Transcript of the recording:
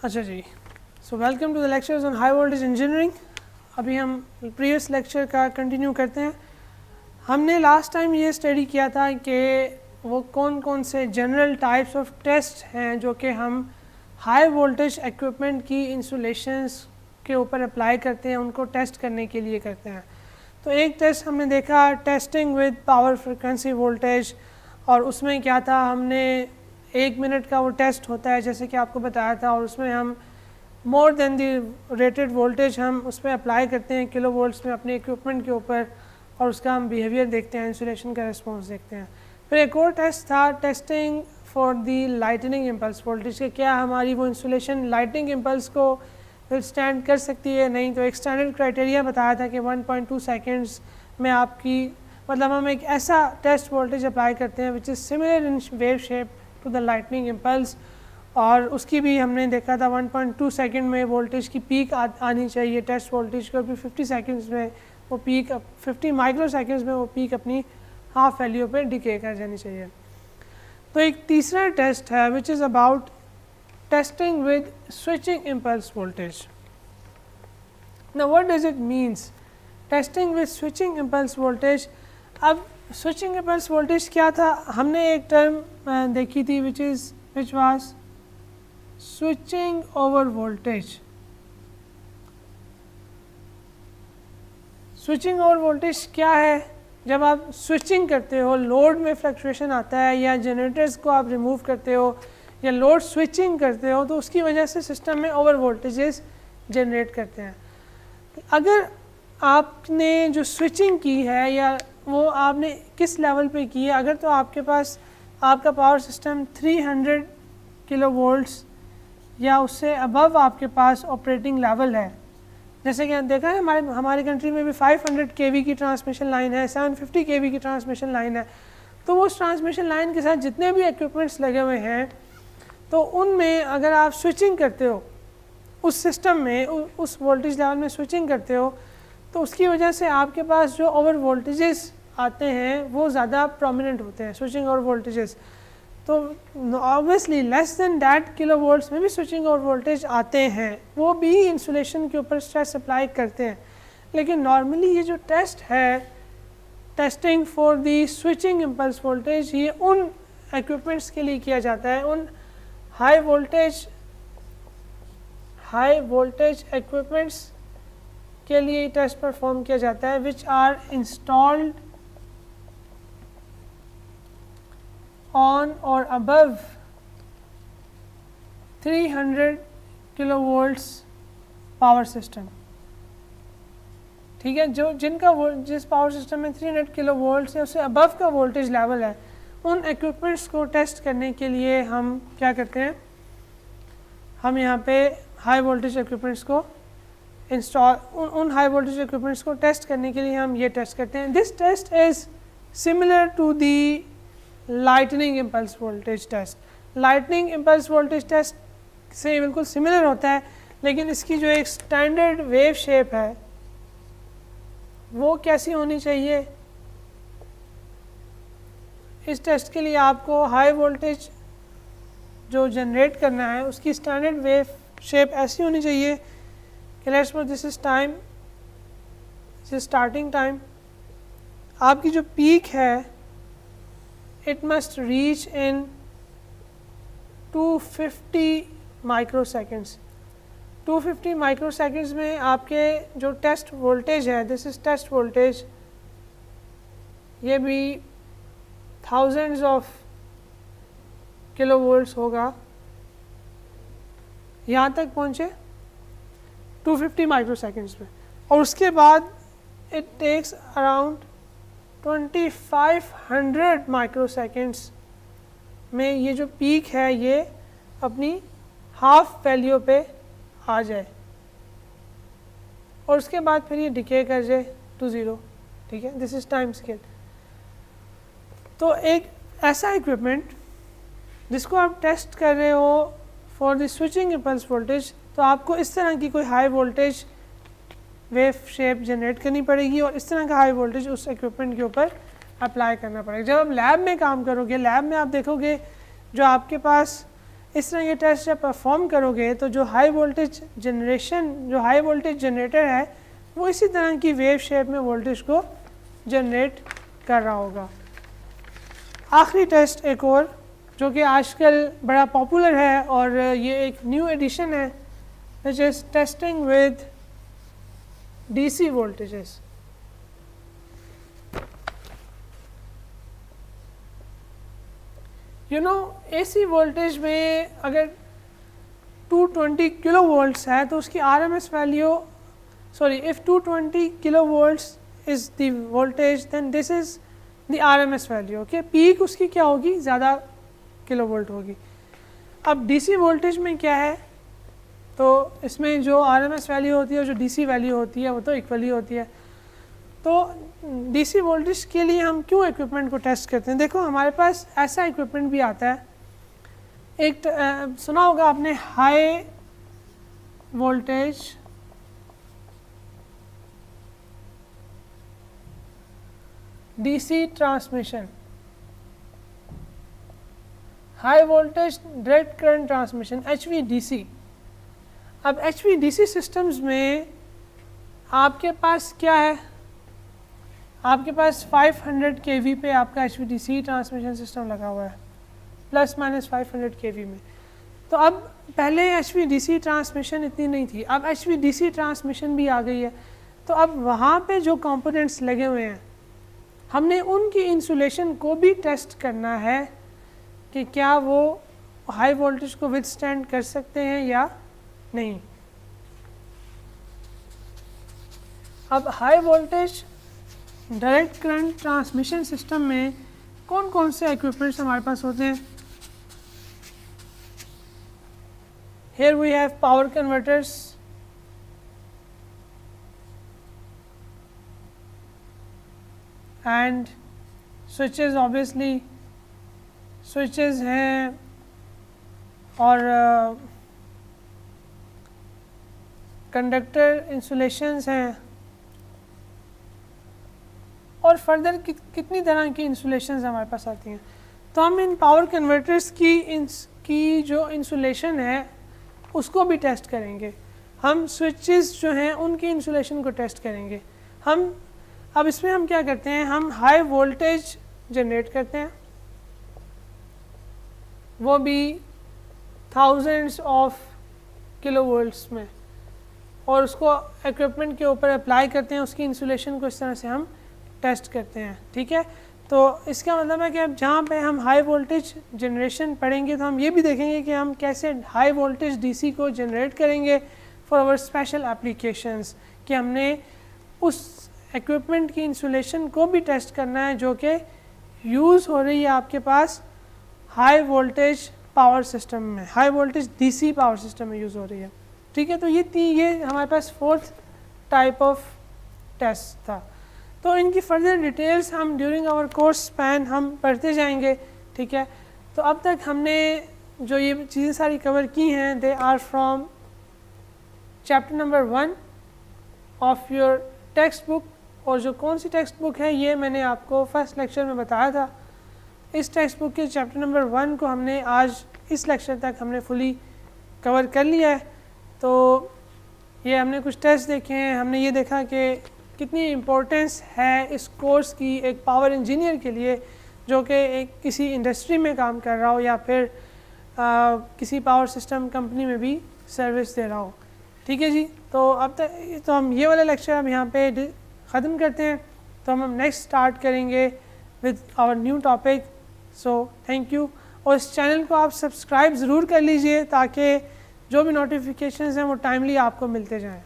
अच्छा जी, so welcome to the lectures on high voltage engineering. अभी हम प्रीवियस लेक्चर का कंटिन्यू करते हैं। हमने लास्ट टाइम ये स्टडी किया था कि वो कौन कौन से जनरल टाइप्स ऑफ टेस्ट हैं जो कि हम हाई वोल्टेज इक्विपमेंट की इंसुलेशंस के ऊपर अप्लाई करते हैं, उनको टेस्ट करने के लिए करते हैं। तो एक टेस्ट हमने देखा testing with power frequency voltage, और उसमें क्या था, हमने 1 मिनट का वो टेस्ट होता है जैसे कि आपको बताया था, और उसमें हम more than the rated voltage हम उस पर अप्लाई करते हैं किलो वोल्ट्स में अपने इक्विपमेंट के ऊपर, और उसका हम बिहेवियर देखते हैं, इंसुलेशन का रिस्पॉन्स देखते हैं। फिर एक और टेस्ट था testing for the lightning impulse voltage के, क्या हमारी वो इंसुलेशन लाइटनिंग इम्पल्स को स्टैंड कर सकती है, नहीं। तो एक स्टैंडर्ड क्राइटेरिया बताया था कि 1.2 सेकेंड्स में आपकी, मतलब हम एक ऐसा टेस्ट वोल्टेज अप्लाई करते हैं which is similar in wave shape to the lightning impulse, और उसकी भी हमने देखा था 1.2 सेकेंड में वोल्टेज की पीक आनी चाहिए टेस्ट वोल्टेज को, फिर 50 सेकेंड्स में वो पीक, 50 माइक्रो सेकेंड्स में वो पीक अपनी हाफ वैल्यू पे डिके कर जानी चाहिए। तो एक तीसरा टेस्ट है which is about testing with switching impulse voltage. Now what does it means testing with switching impulse voltage? अब स्विचिंग इम्पल्स वोल्टेज क्या था, हमने एक टर्म देखी थी which was switching over voltage. Switching over voltage क्या है? जब आप स्विचिंग करते हो, लोड में फ्लक्चुएशन आता है, या जनरेटर्स को आप रिमूव करते हो, या लोड स्विचिंग करते हो, तो उसकी वजह से सिस्टम में ओवर वोल्टेजेस जनरेट करते हैं। अगर आपने जो स्विचिंग की है या वो आपने किस लेवल पे की है, अगर तो आपके पास आपका पावर सिस्टम 300 किलो वोल्ट्स या उससे अबव आपके पास ऑपरेटिंग लेवल है, जैसे कि देखा है हमारी कंट्री में भी 500 केवी की ट्रांसमिशन लाइन है, 750 केवी की ट्रांसमिशन लाइन है। तो वो ट्रांसमिशन लाइन के साथ जितने भी इक्विपमेंट्स लगे हुए हैं, तो उनमें अगर आप स्विचिंग करते हो उस सिस्टम में, उस वोल्टेज लेवल में स्विचिंग करते हो, तो उसकी वजह से आपके पास जो ओवर वोल्टेजेस आते हैं वो ज़्यादा प्रोमिनेंट होते हैं, स्विचिंग ओवर वोल्टेजेस। तो obviously less than that kilo volts में भी स्विचिंग ओवर वोल्टेज आते हैं, वो भी इंसुलेशन के ऊपर स्ट्रेस अप्लाई करते हैं। लेकिन नॉर्मली ये जो टेस्ट है, testing for the switching impulse voltage, ये उन इक्विपमेंट्स के लिए किया जाता है, उन हाई वोल्टेज इक्विपमेंट्स के लिए टेस्ट परफॉर्म किया जाता है विच आर इंस्टॉल्ड ऑन और above 300 kilo volts power system. ठीक है, जिस पावर सिस्टम में 300 किलो वोल्ट्स या उससे अबव का वोल्टेज लेवल है, उन इक्विपमेंट्स को टेस्ट करने के लिए हम क्या करते हैं, हम यहाँ पे हाई वोल्टेज इक्विपमेंट्स को उन हाई वोल्टेज इक्विपमेंट्स को टेस्ट करने के लिए हम ये टेस्ट करते हैं। This test is similar to the lightning impulse voltage test. Lightning impulse voltage test से बिल्कुल सिमिलर होता है, लेकिन इसकी जो एक स्टैंडर्ड वेव शेप है वो कैसी होनी चाहिए? इस टेस्ट के लिए आपको हाई वोल्टेज जो जनरेट करना है उसकी स्टैंडर्ड वेव शेप ऐसी होनी चाहिए कि let's suppose this is time, this is starting time, आपकी जो पीक है it must reach in 250 micro seconds. 250 micro seconds में आपके जो टेस्ट वोल्टेज है, दिस इज टेस्ट वोल्टेज, ये भी थाउजेंड्स ऑफ किलो वोल्ट्स होगा, यहाँ तक पहुँचे 250 माइक्रो सेकेंड्स में, और उसके बाद it takes around 2500 microseconds में ये जो पीक है ये अपनी हाफ वैल्यू पे आ जाए, और उसके बाद फिर ये डिके कर जाए टू ज़ीरो। ठीक है, दिस इज़ टाइम स्केल। तो एक ऐसा इक्विपमेंट जिसको आप टेस्ट कर रहे हो for the switching impulse voltage, तो आपको इस तरह की कोई high voltage wave shape generate करनी पड़ेगी, और इस तरह का हाई वोल्टेज उस इक्विपमेंट के ऊपर अप्लाई करना पड़ेगा। जब आप लैब में काम करोगे, लैब में आप देखोगे जो आपके पास इस तरह के टेस्ट जब परफॉर्म करोगे तो जो हाई वोल्टेज जनरेटर है वो इसी तरह की वेव शेप में वोल्टेज को जनरेट कर रहा होगा। आखिरी टेस्ट एक और जो कि आजकल बड़ा पॉपुलर है और ये एक न्यू एडिशन है, which is testing with DC voltages. AC voltage में अगर 220 किलो वोल्ट्स है तो उसकी RMS value if 220 kilo volts is the voltage then this is the RMS value. Okay, peak उसकी क्या होगी, ज़्यादा किलो वोल्ट होगी। अब DC वोल्टेज में क्या है, तो इसमें जो RMS वैल्यू होती है और जो DC वैल्यू होती है वो तो इक्वली होती है। तो DC वोल्टेज के लिए हम क्यों इक्विपमेंट को टेस्ट करते हैं? देखो हमारे पास ऐसा इक्विपमेंट भी आता है, एक सुना होगा आपने high voltage DC transmission, high voltage direct current transmission HVDC। अब HVDC सिस्टम्स में आपके पास क्या है, आपके पास 500 kV पे आपका HVDC ट्रांसमिशन सिस्टम लगा हुआ है, प्लस माइनस 500 kV में। तो अब पहले HVDC ट्रांसमिशन इतनी नहीं थी, अब HVDC ट्रांसमिशन भी आ गई है। तो अब वहाँ पे जो कंपोनेंट्स लगे हुए हैं हमने उनकी इंसुलेशन को भी टेस्ट करना है कि क्या वो हाई वोल्टेज को विथस्टैंड कर सकते हैं या नहीं। अब high voltage direct current transmission system में कौन कौन से इक्विपमेंट्स हमारे पास होते हैं? Here we have power converters, and switches, obviously switches हैं और कंडक्टर इंसुलेशंस हैं और फर्दर कितनी तरह की इंसुलेशंस हमारे पास आती हैं। तो हम इन पावर कन्वर्टर्स की जो इंसुलेशन है उसको भी टेस्ट करेंगे। हम स्विचेस जो हैं उनकी इंसुलेशन को टेस्ट करेंगे। हम अब इसमें हम क्या करते हैं, हम हाई वोल्टेज जनरेट करते हैं, वो भी थाउजेंड्स ऑफ किलो वोल्ट्स में, और उसको इक्विपमेंट के ऊपर अप्लाई करते हैं, उसकी इंसुलेशन को इस तरह से हम टेस्ट करते हैं। ठीक है, तो इसका मतलब है कि अब जहाँ पे हम हाई वोल्टेज जनरेशन पढ़ेंगे तो हम ये भी देखेंगे कि हम कैसे हाई वोल्टेज DC को जनरेट करेंगे फॉर आवर स्पेशल एप्लीकेशंस, कि हमने उस इक्विपमेंट की इंसुलेशन को भी टेस्ट करना है जो कि यूज़ हो रही है आपके पास हाई वोल्टेज पावर सिस्टम में, high voltage DC power system में यूज़ हो रही है। ठीक है, तो ये हमारे पास 4th टाइप ऑफ टेस्ट था। तो इनकी फर्दर डिटेल्स हम ड्यूरिंग आवर कोर्स स्पैन हम पढ़ते जाएंगे। ठीक है, तो अब तक हमने जो ये चीज़ें सारी कवर की हैं, they are from chapter number 1 of your text book, और जो कौन सी टेक्स्ट बुक है ये मैंने आपको फर्स्ट लेक्चर में बताया था। इस टेक्स्ट बुक के चैप्टर नंबर 1 को हमने आज इस लेक्चर तक हमने फुली कवर कर लिया है। तो ये हमने कुछ टेस्ट देखे हैं, हमने ये देखा कि कितनी इम्पोर्टेंस है इस कोर्स की एक पावर इंजीनियर के लिए जो कि एक किसी इंडस्ट्री में काम कर रहा हो या फिर किसी पावर सिस्टम कंपनी में भी सर्विस दे रहा हो। ठीक है जी, तो अब तक तो हम ये वाला लेक्चर अब यहाँ पे ख़त्म करते हैं, तो हम नेक्स्ट स्टार्ट करेंगे with our new topic. So thank you, और इस चैनल को आप सब्सक्राइब ज़रूर कर लीजिए ताकि जो भी नोटिफिकेशंस हैं वो टाइमली आपको मिलते जाएं।